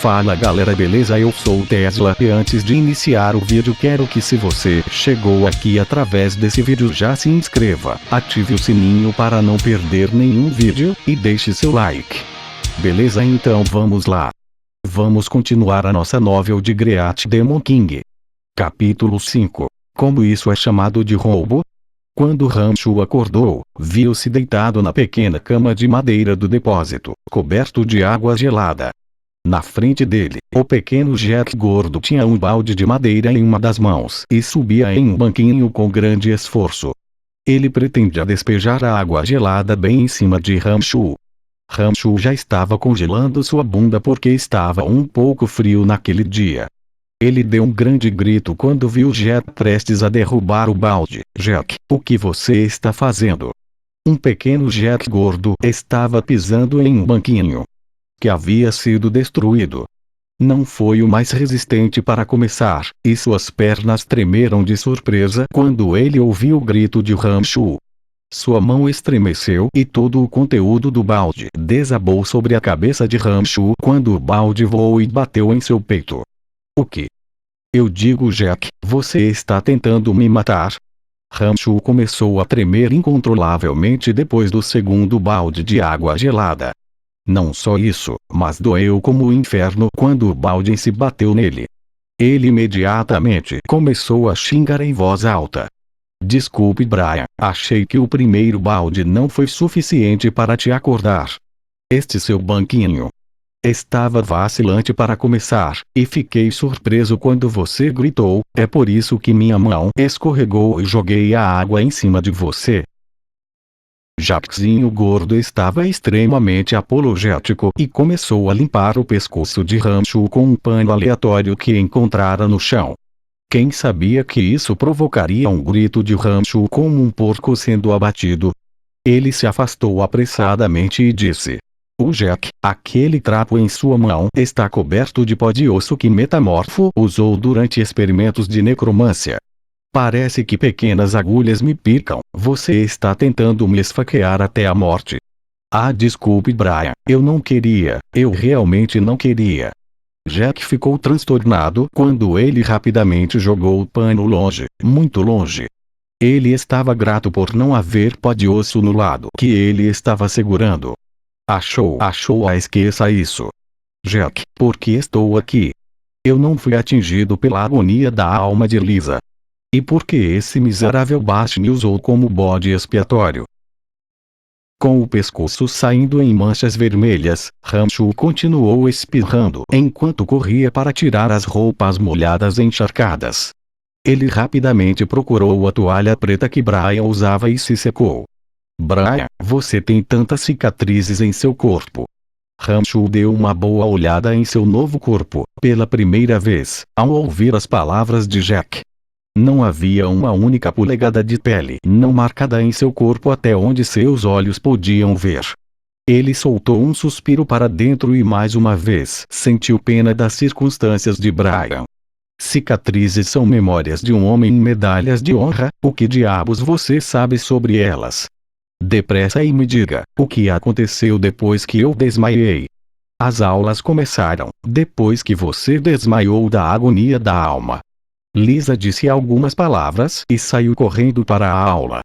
Fala galera, beleza? Eu sou o Tesla e antes de iniciar o vídeo quero que, se você chegou aqui através desse vídeo, já se inscreva, ative o sininho para não perder nenhum vídeo e deixe seu like. Beleza? Então vamos lá. Vamos continuar a nossa novel de Great Demon King. Capítulo 5. Como isso é chamado de roubo? Quando Rancho acordou, viu-se deitado na pequena cama de madeira do depósito, coberto de água gelada. Na frente dele, o pequeno Jack gordo tinha um balde de madeira em uma das mãos e subia em um banquinho com grande esforço. Ele pretendia despejar a água gelada bem em cima de Rancho. Rancho já estava congelando sua bunda porque estava um pouco frio naquele dia. Ele deu um grande grito quando viu Jack prestes a derrubar o balde. Jack, o que você está fazendo? Um pequeno Jack gordo estava pisando em um banquinho que havia sido destruído. Não foi o mais resistente para começar, e suas pernas tremeram de surpresa quando ele ouviu o grito de Rancho. Sua mão estremeceu e todo o conteúdo do balde desabou sobre a cabeça de Rancho quando o balde voou e bateu em seu peito. O que? Eu digo, Jack, você está tentando me matar? Rancho começou a tremer incontrolavelmente depois do segundo balde de água gelada. Não só isso, mas doeu como o inferno quando o balde se bateu nele. Ele imediatamente começou a xingar em voz alta. Desculpe, Brian, achei que o primeiro balde não foi suficiente para te acordar. Este seu banquinho estava vacilante para começar, e fiquei surpreso quando você gritou, é por isso que minha mão escorregou e joguei a água em cima de você. Jackzinho gordo estava extremamente apologético e começou a limpar o pescoço de Rancho com um pano aleatório que encontrara no chão. Quem sabia que isso provocaria um grito de Rancho como um porco sendo abatido? Ele se afastou apressadamente e disse: "O Jack, aquele trapo em sua mão está coberto de pó de osso que Metamorfo usou durante experimentos de necromância. Parece que pequenas agulhas me picam. Você está tentando me esfaquear até a morte." Ah, desculpe, Brian, eu não queria, eu realmente não queria. Jack ficou transtornado quando ele rapidamente jogou o pano longe, muito longe. Ele estava grato por não haver pó de osso no lado que ele estava segurando. Esqueça isso. Jack, por que estou aqui? Eu não fui atingido pela agonia da alma de Lisa. E por que esse miserável Bast me usou como bode expiatório? Com o pescoço saindo em manchas vermelhas, Rancho continuou espirrando enquanto corria para tirar as roupas molhadas e encharcadas. Ele rapidamente procurou a toalha preta que Brian usava e se secou. Brian, você tem tantas cicatrizes em seu corpo. Rancho deu uma boa olhada em seu novo corpo, pela primeira vez, ao ouvir as palavras de Jack. Não havia uma única polegada de pele não marcada em seu corpo até onde seus olhos podiam ver. Ele soltou um suspiro para dentro e mais uma vez sentiu pena das circunstâncias de Brian. Cicatrizes são memórias de um homem em medalhas de honra. O que diabos você sabe sobre elas? Depressa e me diga, o que aconteceu depois que eu desmaiei? As aulas começaram, depois que você desmaiou da agonia da alma. Lisa disse algumas palavras e saiu correndo para a aula.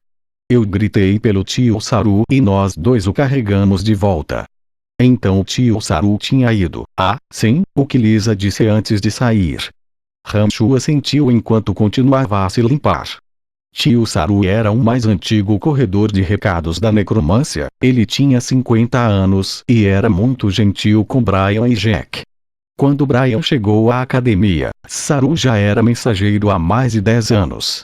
Eu gritei pelo tio Saru e nós dois o carregamos de volta. Então o tio Saru tinha ido. Ah, sim, o que Lisa disse antes de sair. Rancho assentiu enquanto continuava a se limpar. Tio Saru era o mais antigo corredor de recados da necromância. Ele tinha 50 anos e era muito gentil com Brian e Jack. Quando Brian chegou à academia, Saru já era mensageiro há mais de 10 anos.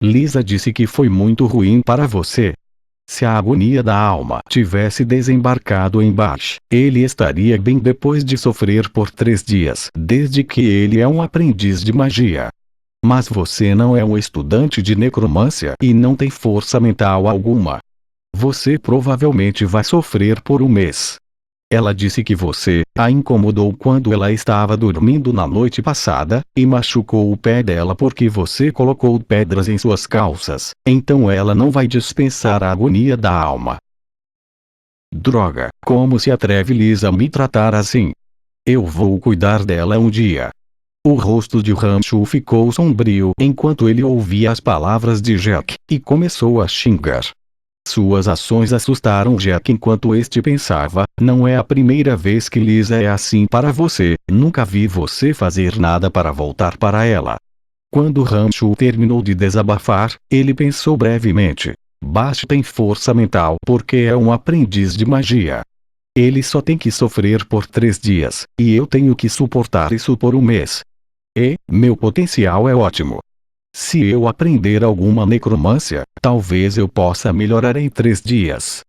Lisa disse que foi muito ruim para você. Se a agonia da alma tivesse desembarcado em Bash, ele estaria bem depois de sofrer por 3 dias, desde que ele é um aprendiz de magia. Mas você não é um estudante de necromância e não tem força mental alguma. Você provavelmente vai sofrer por um mês. Ela disse que você a incomodou quando ela estava dormindo na noite passada, e machucou o pé dela porque você colocou pedras em suas calças, então ela não vai dispensar a agonia da alma. Droga, como se atreve Lisa a me tratar assim? Eu vou cuidar dela um dia. O rosto de Ramshu ficou sombrio enquanto ele ouvia as palavras de Jack, e começou a xingar. Suas ações assustaram Jack enquanto este pensava, não é a primeira vez que Lisa é assim para você, nunca vi você fazer nada para voltar para ela. Quando Ramshu terminou de desabafar, ele pensou brevemente. Bast tem força mental porque é um aprendiz de magia. Ele só tem que sofrer por 3 dias, e eu tenho que suportar isso por um mês. E, meu potencial é ótimo. Se eu aprender alguma necromância, talvez eu possa melhorar em 3 dias.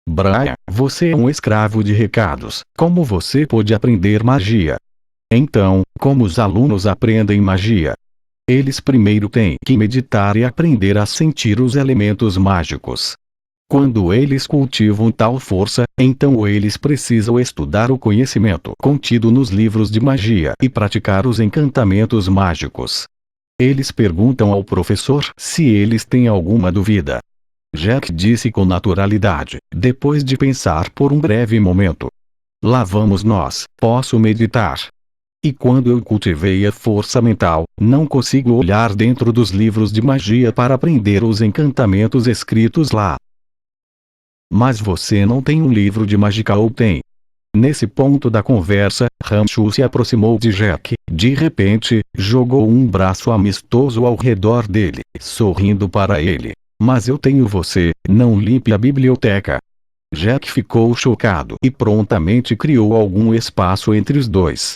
Brian, você é um escravo de recados. Como você pode aprender magia? Então, como os alunos aprendem magia? Eles primeiro têm que meditar e aprender a sentir os elementos mágicos. Quando eles cultivam tal força, então eles precisam estudar o conhecimento contido nos livros de magia e praticar os encantamentos mágicos. Eles perguntam ao professor se eles têm alguma dúvida. Jack disse com naturalidade, depois de pensar por um breve momento. Lá vamos nós, posso meditar. E quando eu cultivei a força mental, não consigo olhar dentro dos livros de magia para aprender os encantamentos escritos lá. Mas você não tem um livro de mágica ou tem? Nesse ponto da conversa, Ramshu se aproximou de Jack, de repente, jogou um braço amistoso ao redor dele, sorrindo para ele. Mas eu tenho você, não limpe a biblioteca. Jack ficou chocado e prontamente criou algum espaço entre os dois.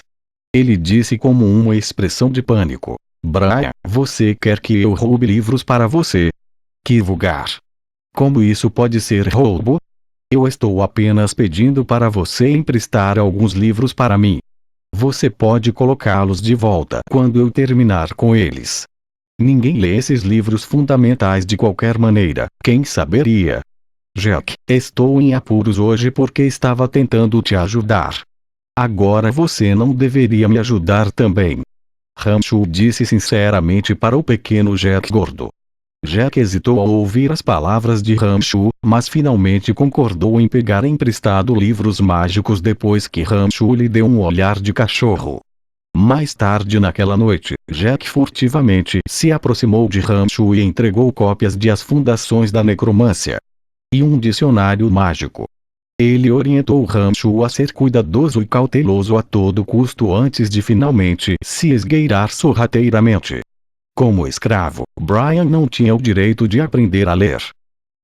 Ele disse como uma expressão de pânico. Brian, você quer que eu roube livros para você? Que vulgar! Como isso pode ser roubo? Eu estou apenas pedindo para você emprestar alguns livros para mim. Você pode colocá-los de volta quando eu terminar com eles. Ninguém lê esses livros fundamentais de qualquer maneira, quem saberia? Jack, estou em apuros hoje porque estava tentando te ajudar. Agora você não deveria me ajudar também. Ramshu disse sinceramente para o pequeno Jack gordo. Jack hesitou ao ouvir as palavras de Ramshu, mas finalmente concordou em pegar emprestado livros mágicos depois que Ramshu lhe deu um olhar de cachorro. Mais tarde naquela noite, Jack furtivamente se aproximou de Ramshu e entregou cópias de As Fundações da Necromância e um dicionário mágico. Ele orientou Ramshu a ser cuidadoso e cauteloso a todo custo antes de finalmente se esgueirar sorrateiramente. Como escravo, Brian não tinha o direito de aprender a ler.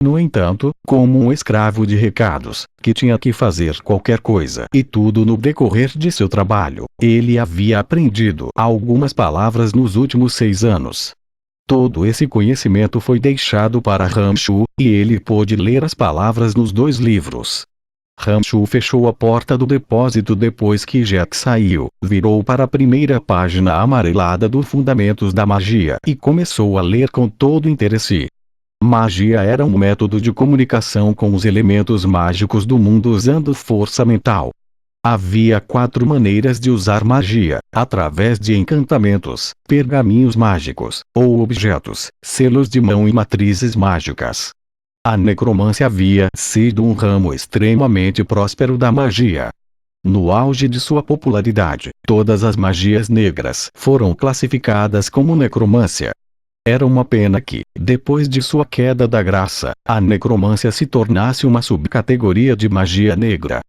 No entanto, como um escravo de recados, que tinha que fazer qualquer coisa e tudo no decorrer de seu trabalho, ele havia aprendido algumas palavras nos últimos 6 anos. Todo esse conhecimento foi deixado para Ramshu, e ele pôde ler as palavras nos 2 livros. Ramshu fechou a porta do depósito depois que Jack saiu, virou para a primeira página amarelada do Fundamentos da Magia e começou a ler com todo interesse. Magia era um método de comunicação com os elementos mágicos do mundo usando força mental. Havia 4 maneiras de usar magia, através de encantamentos, pergaminhos mágicos, ou objetos, selos de mão e matrizes mágicas. A necromância havia sido um ramo extremamente próspero da magia. No auge de sua popularidade, todas as magias negras foram classificadas como necromância. Era uma pena que, depois de sua queda da graça, a necromância se tornasse uma subcategoria de magia negra.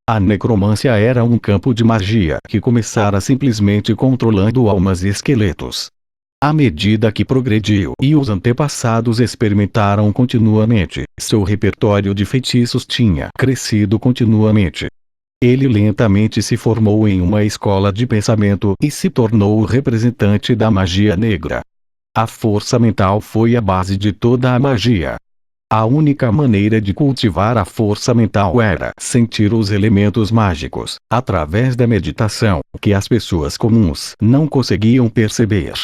A necromância era um campo de magia que começara simplesmente controlando almas e esqueletos. À medida que progrediu e os antepassados experimentaram continuamente, seu repertório de feitiços tinha crescido continuamente. Ele lentamente se formou em uma escola de pensamento e se tornou o representante da magia negra. A força mental foi a base de toda a magia. A única maneira de cultivar a força mental era sentir os elementos mágicos, através da meditação, que as pessoas comuns não conseguiam perceber.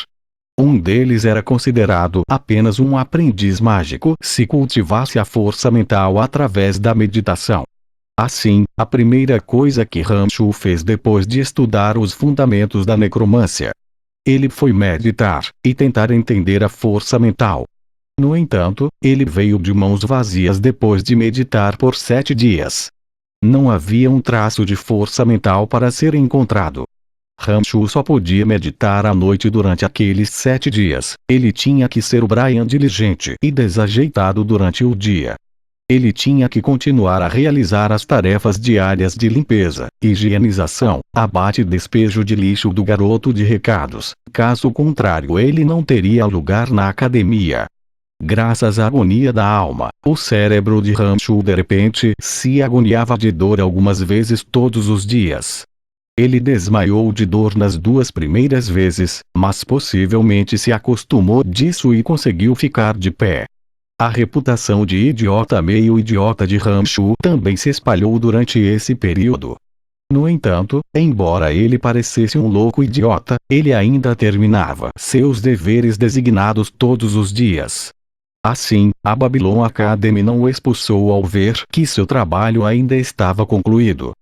Um deles era considerado apenas um aprendiz mágico se cultivasse a força mental através da meditação. Assim, a primeira coisa que Ramshu fez depois de estudar os fundamentos da necromância, ele foi meditar e tentar entender a força mental. No entanto, ele veio de mãos vazias depois de meditar por 7 dias. Não havia um traço de força mental para ser encontrado. Ramshu só podia meditar à noite durante aqueles 7 dias. Ele tinha que ser o Brian diligente e desajeitado durante o dia. Ele tinha que continuar a realizar as tarefas diárias de limpeza, higienização, abate e despejo de lixo do garoto de recados. Caso contrário, ele não teria lugar na academia. Graças à agonia da alma, o cérebro de Ramshu de repente se agoniava de dor algumas vezes todos os dias. Ele desmaiou de dor nas 2 primeiras vezes, mas possivelmente se acostumou disso e conseguiu ficar de pé. A reputação de idiota meio idiota de Ramshu também se espalhou durante esse período. No entanto, embora ele parecesse um louco idiota, ele ainda terminava seus deveres designados todos os dias. Assim, a Babylon Academy não o expulsou ao ver que seu trabalho ainda estava concluído.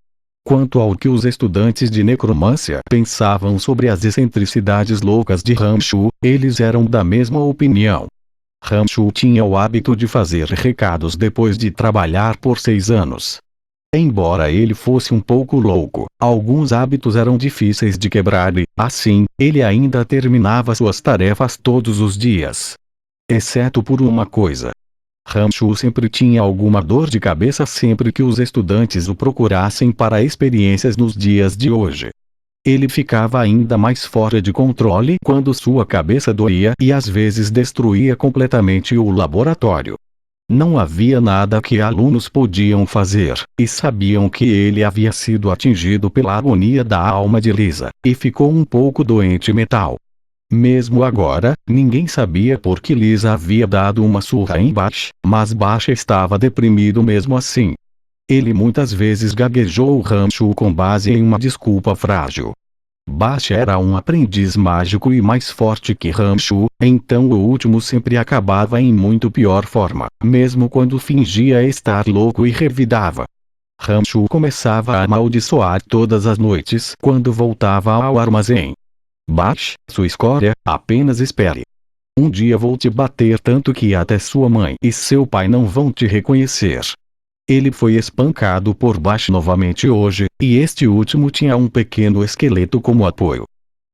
Quanto ao que os estudantes de necromância pensavam sobre as excentricidades loucas de Ramshu, eles eram da mesma opinião. Ramshu tinha o hábito de fazer recados depois de trabalhar por 6 anos. Embora ele fosse um pouco louco, alguns hábitos eram difíceis de quebrar e, assim, ele ainda terminava suas tarefas todos os dias. Exceto por uma coisa. Ramshu sempre tinha alguma dor de cabeça sempre que os estudantes o procurassem para experiências nos dias de hoje. Ele ficava ainda mais fora de controle quando sua cabeça doía e às vezes destruía completamente o laboratório. Não havia nada que alunos podiam fazer, e sabiam que ele havia sido atingido pela agonia da alma de Lisa, e ficou um pouco doente mental. Mesmo agora, ninguém sabia por que Lisa havia dado uma surra em Bash, mas Bash estava deprimido mesmo assim. Ele muitas vezes gaguejou Ramshu com base em uma desculpa frágil. Bash era um aprendiz mágico e mais forte que Ramshu, então o último sempre acabava em muito pior forma, mesmo quando fingia estar louco e revidava. Ramshu começava a amaldiçoar todas as noites quando voltava ao armazém. Bash, sua escória, apenas espere. Um dia vou te bater tanto que até sua mãe e seu pai não vão te reconhecer. Ele foi espancado por Bash novamente hoje, e este último tinha um pequeno esqueleto como apoio.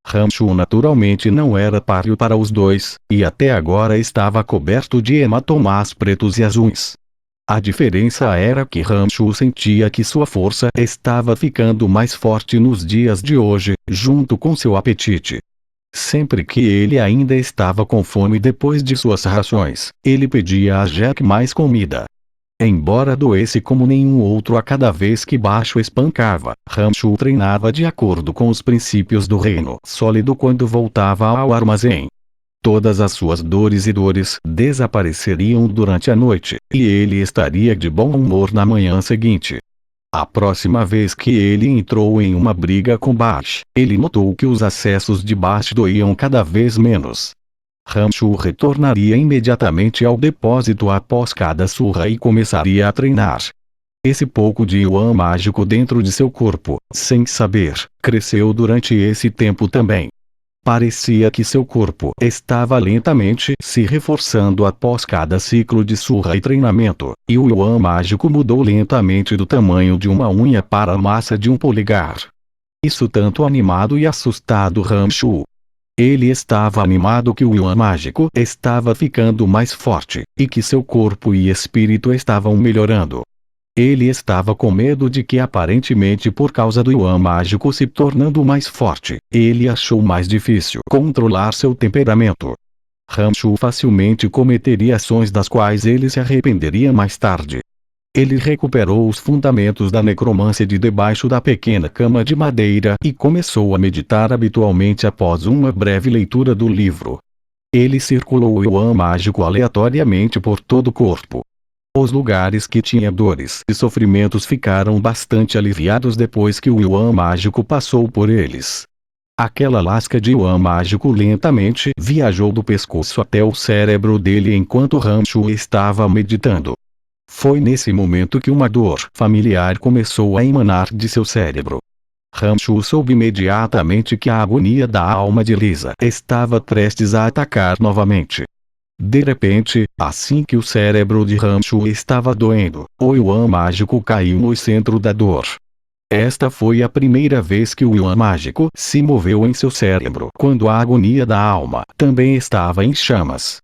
Ramshu naturalmente não era páreo para os dois, e até agora estava coberto de hematomas pretos e azuis. A diferença era que Ramshu sentia que sua força estava ficando mais forte nos dias de hoje, junto com seu apetite. Sempre que ele ainda estava com fome depois de suas rações, ele pedia a Jack mais comida. Embora doesse como nenhum outro a cada vez que Bash o espancava, Ramshu treinava de acordo com os princípios do reino sólido quando voltava ao armazém. Todas as suas dores desapareceriam durante a noite, e ele estaria de bom humor na manhã seguinte. A próxima vez que ele entrou em uma briga com Bash, ele notou que os acessos de Bash doíam cada vez menos. Ramshu retornaria imediatamente ao depósito após cada surra e começaria a treinar. Esse pouco de yuan mágico dentro de seu corpo, sem saber, cresceu durante esse tempo também. Parecia que seu corpo estava lentamente se reforçando após cada ciclo de surra e treinamento, e o yuan mágico mudou lentamente do tamanho de uma unha para a massa de um polegar. Isso tanto animado e assustado Ramshu. Ele estava animado que o yuan mágico estava ficando mais forte, e que seu corpo e espírito estavam melhorando. Ele estava com medo de que aparentemente por causa do yuan mágico se tornando mais forte, ele achou mais difícil controlar seu temperamento. Ramshu facilmente cometeria ações das quais ele se arrependeria mais tarde. Ele recuperou os fundamentos da necromância de debaixo da pequena cama de madeira e começou a meditar habitualmente após uma breve leitura do livro. Ele circulou o yuan mágico aleatoriamente por todo o corpo. Os lugares que tinha dores e sofrimentos ficaram bastante aliviados depois que o yuan mágico passou por eles. Aquela lasca de yuan mágico lentamente viajou do pescoço até o cérebro dele enquanto Ramshu estava meditando. Foi nesse momento que uma dor familiar começou a emanar de seu cérebro. Ramshu soube imediatamente que a agonia da alma de Lisa estava prestes a atacar novamente. De repente, assim que o cérebro de Rancho estava doendo, o Yuan mágico caiu no centro da dor. Esta foi a primeira vez que o Yuan mágico se moveu em seu cérebro quando a agonia da alma também estava em chamas.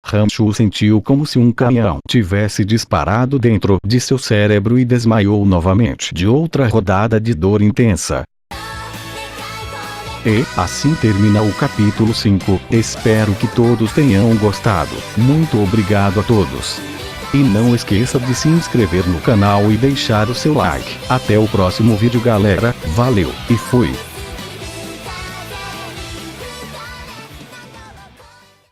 Rancho sentiu como se um canhão tivesse disparado dentro de seu cérebro e desmaiou novamente de outra rodada de dor intensa. E assim termina o capítulo 5. Espero que todos tenham gostado. Muito obrigado a todos. E não esqueça de se inscrever no canal e deixar o seu like. Até o próximo vídeo, galera. Valeu e fui.